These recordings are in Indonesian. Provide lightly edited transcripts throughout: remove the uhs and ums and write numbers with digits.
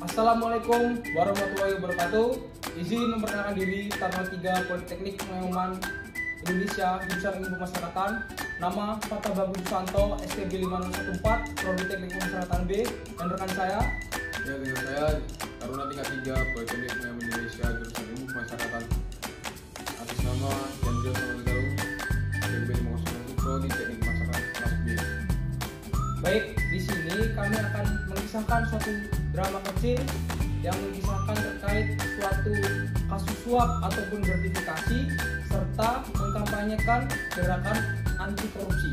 Assalamualaikum warahmatullahi wabarakatuh. Izin memperkenalkan diri, Taruna 3 Politeknik Pengayuman Indonesia, jurusan Ilmu Pemasyarakatan. Nama Fatah Bagus Susanto, STB 5014, Prodi Teknik Pemasyarakatan B. Dan rekan saya, Ya, dengan saya Taruna tingkat 3 Politeknik Pengayuman Indonesia, jurusan Ilmu Pemasyarakatan. Atas nama Jandil Samanegara, STB 5014, Prodi Teknik Pemasyarakatan kelas B. baik, di sini kami akan mengisahkan suatu drama kecil yang mengisahkan terkait suatu kasus suap ataupun gratifikasi serta mengkampanyekan gerakan anti korupsi.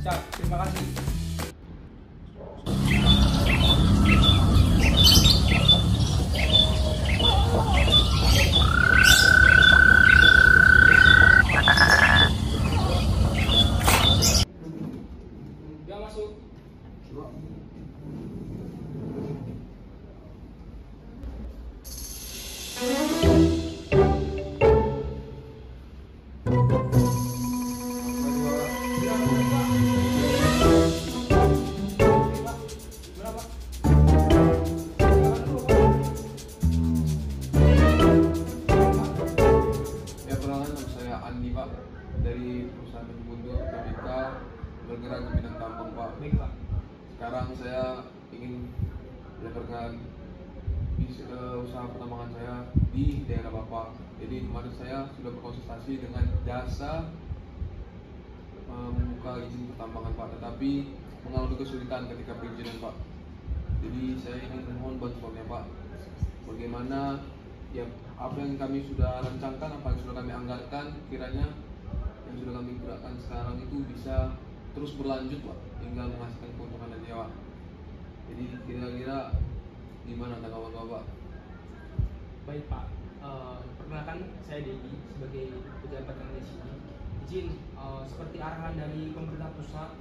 Siap, terima kasih. Ya, masuk. Ya, perkenalkan nama saya Andi, Pak, dari perusahaan Bundur TBK, bergerak di bidang tambang, Pak. Baik, Pak. Sekarang saya ingin melaporkan usaha pertambangan saya di daerah Bapak. Jadi kemarin saya sudah berkonsultasi dengan jasa membuka izin pertambangan, Pak, tetapi mengalami kesulitan ketika perizinan, Pak. Jadi saya ingin mohon bantuannya, Pak. Bagaimana ya apa yang kami sudah rancangkan, apa yang sudah kami anggarkan, kiranya yang sudah kami gerakkan sekarang itu bisa terus berlanjut, Pak, hingga menghasilkan keuntungan dan nyawa. Jadi kira-kira gimana tanggapan Bapak? Baik, Pak. Perkenalkan, saya Dedi sebagai pejabat yang ada di sini. Izin, seperti arahan dari pemerintah pusat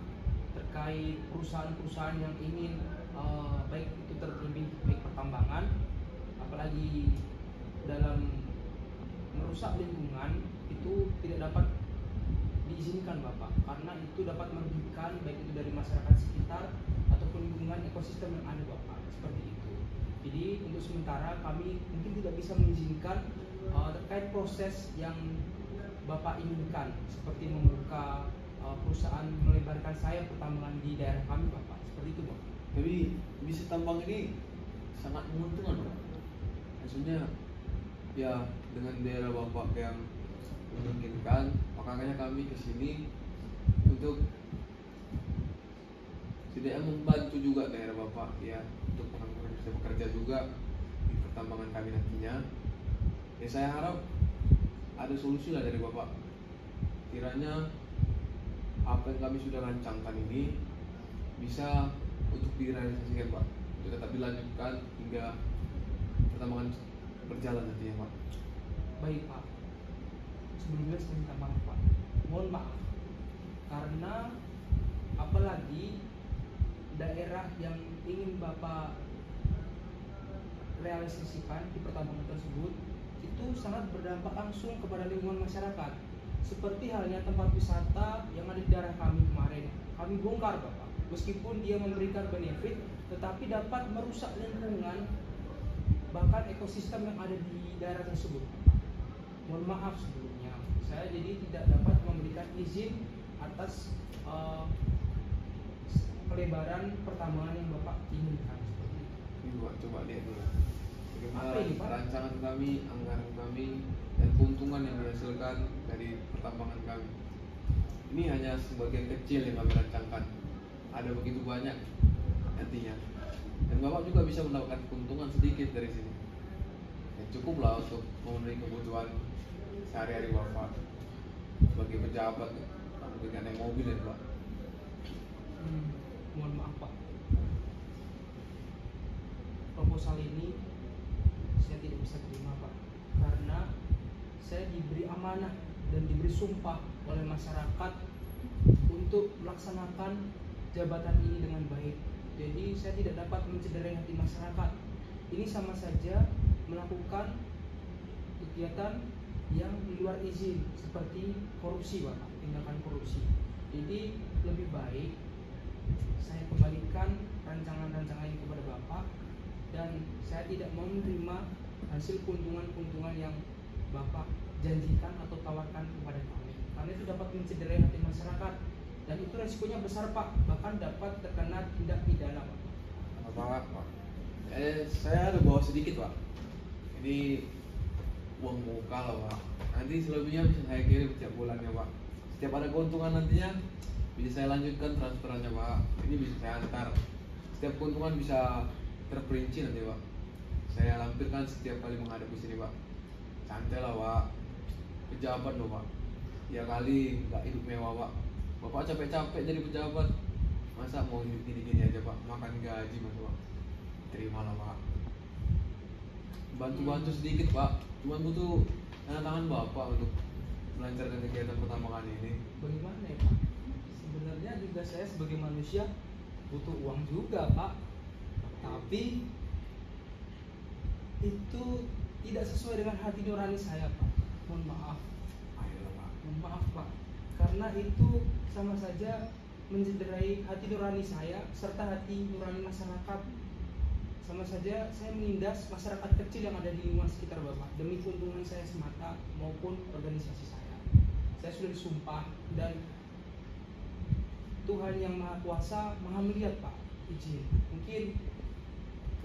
terkait perusahaan-perusahaan yang ingin baik itu terlebih baik pertambangan, apalagi dalam merusak lingkungan, itu tidak dapat diizinkan, Bapak, karena itu dapat merugikan baik itu dari masyarakat sekitar ataupun lingkungan ekosistem yang ada, Bapak, seperti itu. Jadi untuk sementara kami mungkin tidak bisa mengizinkan terkait proses yang Bapak inginkan, seperti membuka perusahaan melebarkan sayap pertambangan di daerah kami, Bapak, seperti itu, Bapak. Tapi bisnis tambang ini sangat menguntungkan, Pak. Maksudnya ya dengan daerah Bapak yang memungkinkan, makanya kami kesini untuk setidaknya membantu juga daerah Bapak ya, untuk pengangguran bisa bekerja juga di pertambangan kami nantinya. Ya saya harap ada solusi lah dari Bapak. Kiranya apa yang kami sudah rancangkan ini bisa untuk direalisasikan, Pak, untuk tetap dilanjutkan hingga pertambangan berjalan nantinya, Pak. Baik, Pak. Sebelumnya saya minta maaf, Pak. Mohon maaf karena apalagi daerah yang ingin Bapak realisasikan di pertambangan tersebut itu sangat berdampak langsung kepada lingkungan masyarakat. Seperti halnya tempat wisata yang ada di daerah kami kemarin, kami bongkar, Bapak. Meskipun dia memberikan benefit, tetapi dapat merusak lingkungan bahkan ekosistem yang ada di daerah tersebut, Bapak. Mohon maaf sebelumnya, saya jadi tidak dapat memberikan izin atas pelebaran pertambangan yang Bapak inginkan, seperti itu. Ini Pak, coba lihat dulu bagaimana Apa ini, Pak? rancangan kami, anggaran kami, dan keuntungan yang dihasilkan dari pertambangan kami. Ini hanya sebagian kecil yang kami rancangkan. Ada begitu banyak nantinya. Dan Bapak juga bisa mendapatkan keuntungan sedikit dari sini. Ya, cukuplah untuk memenuhi kebutuhan sehari-hari Bapak sebagai pejabat, mungkin kan naik mobil ya, Pak. Mohon maaf, Pak. Proposal ini saya tidak bisa terima, Pak, karena saya diberi amanah dan diberi sumpah oleh masyarakat untuk melaksanakan jabatan ini dengan baik. Jadi saya tidak dapat mencederai hati masyarakat. Ini sama saja melakukan kegiatan yang di luar izin seperti korupsi, Pak, tindakan korupsi. Jadi lebih baik saya kembalikan rancangan-rancangan ini kepada Bapak dan tidak mau menerima hasil keuntungan-keuntungan yang Bapak janjikan atau tawarkan kepada kami, karena itu dapat mencederai hati masyarakat dan itu resikonya besar Pak, bahkan dapat terkena tindak pidana Pak. Pak. Saya ada bawa sedikit Pak. Ini uang muka lah Pak. Nanti selebihnya bisa saya kirim setiap bulannya Pak. Setiap ada keuntungan nantinya bisa saya lanjutkan transferannya Pak. Ini bisa saya antar. Setiap keuntungan bisa terperinci nanti Pak. Saya lampirkan setiap kali menghadapi sini Pak. Santai lah Pak. Pejabat loh Pak. Ya kali nggak hidup mewah Pak. Bapak capek-capek jadi pejabat, masa mau hidup gini-gini aja Pak, makan gaji mas Pak. Terimalah Pak. Bantu-bantu sedikit Pak, cuma butuh tanda tangan Bapak untuk melancarkan kegiatan pertambangan ini. Bagaimana ya Pak? Sebenarnya juga saya sebagai manusia butuh uang juga Pak, tapi itu tidak sesuai dengan hati nurani saya Pak. Mohon maaf. Ayolah Pak. Mohon maaf Pak, karena itu sama saja mencederai hati nurani saya serta hati nurani masyarakat. Sama saja saya menindas masyarakat kecil yang ada di lingkungan sekitar Bapak demi keuntungan saya semata maupun organisasi saya. Saya sudah disumpah dan Tuhan yang Maha Kuasa Maha melihat Pak. Izin, mungkin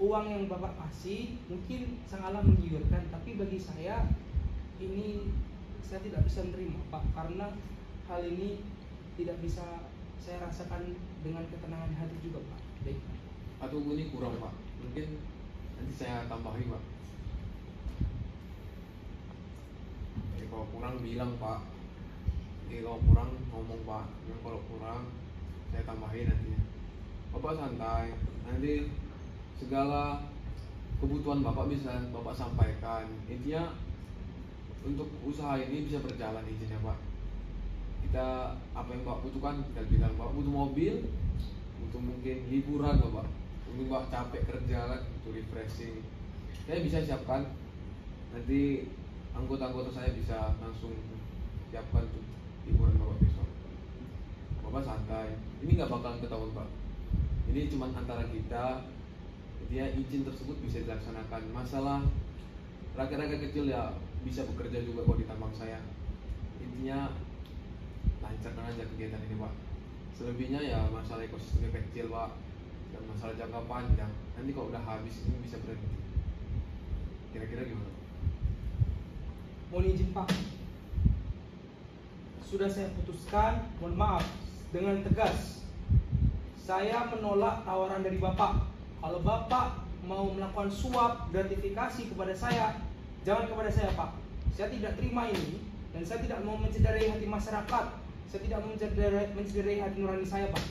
uang yang Bapak kasih mungkin sang Allah menggiurkan, tapi bagi saya ini saya tidak bisa menerima Pak, karena hal ini tidak bisa saya rasakan dengan ketenangan hati juga Pak. Baik. Atau ini kurang Pak, mungkin nanti saya tambahin Pak. Jadi kalau kurang bilang Pak. Jadi kalau kurang ngomong Pak. Yang kalau kurang saya tambahin nantinya. Bapak santai. Nanti segala kebutuhan Bapak bisa Bapak sampaikan. Intinya untuk usaha ini bisa berjalan izinnya Pak. Kita apa yang Bapak butuhkan kita bilang. Bapak butuh mobil, butuh mungkin hiburan Bapak, mungkin Bapak capek kerja kan, butuh refreshing, saya bisa siapkan. Nanti anggota-anggota saya bisa langsung siapkan untuk hiburan Bapak besok. Bapak santai, ini nggak bakalan ketahuan Pak. Ini cuma antara kita. Dia izin tersebut bisa dilaksanakan. Masalah rakyat-rakyat kecil ya bisa bekerja juga kok di tambang saya. Intinya lancarkan aja kegiatan ini Pak. Selebihnya ya masalah ekosistem kecil Pak, dan masalah jangka panjang. Nanti kalau udah habis ini bisa berhenti. Kira-kira gimana? Mohon izin Pak, sudah saya putuskan. Mohon maaf dengan tegas, saya menolak tawaran dari Bapak. Kalau Bapak mau melakukan suap gratifikasi kepada saya, jangan kepada saya Pak. Saya tidak terima ini, dan saya tidak mau mencederai hati masyarakat. Saya tidak mau mencederai hati nurani saya Pak.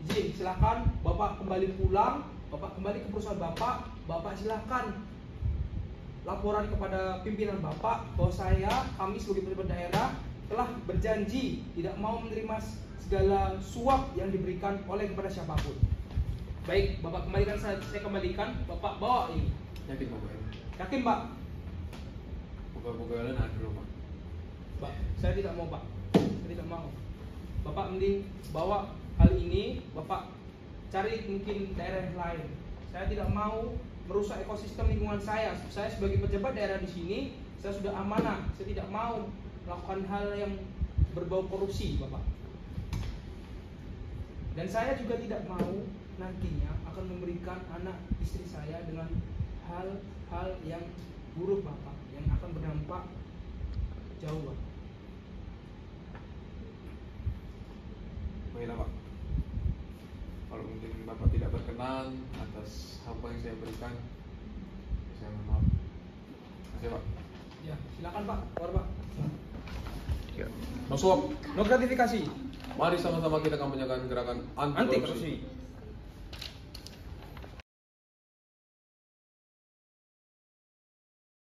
Izin, silakan Bapak kembali pulang, Bapak kembali ke perusahaan Bapak. Bapak silakan laporan kepada pimpinan Bapak bahwa kami sebagai pejabat daerah telah berjanji tidak mau menerima segala suap yang diberikan oleh kepada siapapun. Baik, Bapak kembalikan, saya kembalikan. Bapak bawa ini. Yakin Bapak ini? Yakin Pak? Buka-bukaan ada dulu Pak. Pak, saya tidak mau Pak. Saya tidak mau. Bapak mending bawa hal ini, Bapak cari mungkin daerah yang lain. Saya tidak mau merusak ekosistem lingkungan saya. Saya sebagai pejabat daerah di sini, saya sudah amanah. Saya tidak mau melakukan hal yang berbau korupsi, Bapak. Dan saya juga tidak mau nantinya akan memberikan anak istri saya dengan hal-hal yang buruk, Bapak, yang akan berdampak jauh, Bapak. Baiklah Pak, kalau mungkin Bapak tidak berkenan atas apa yang saya berikan, saya mohon maaf. Terima kasih Pak. Ya, silakan Pak, keluar Pak. Ya. No suap, No gratifikasi. mari sama-sama kita kampanyekan gerakan anti korupsi.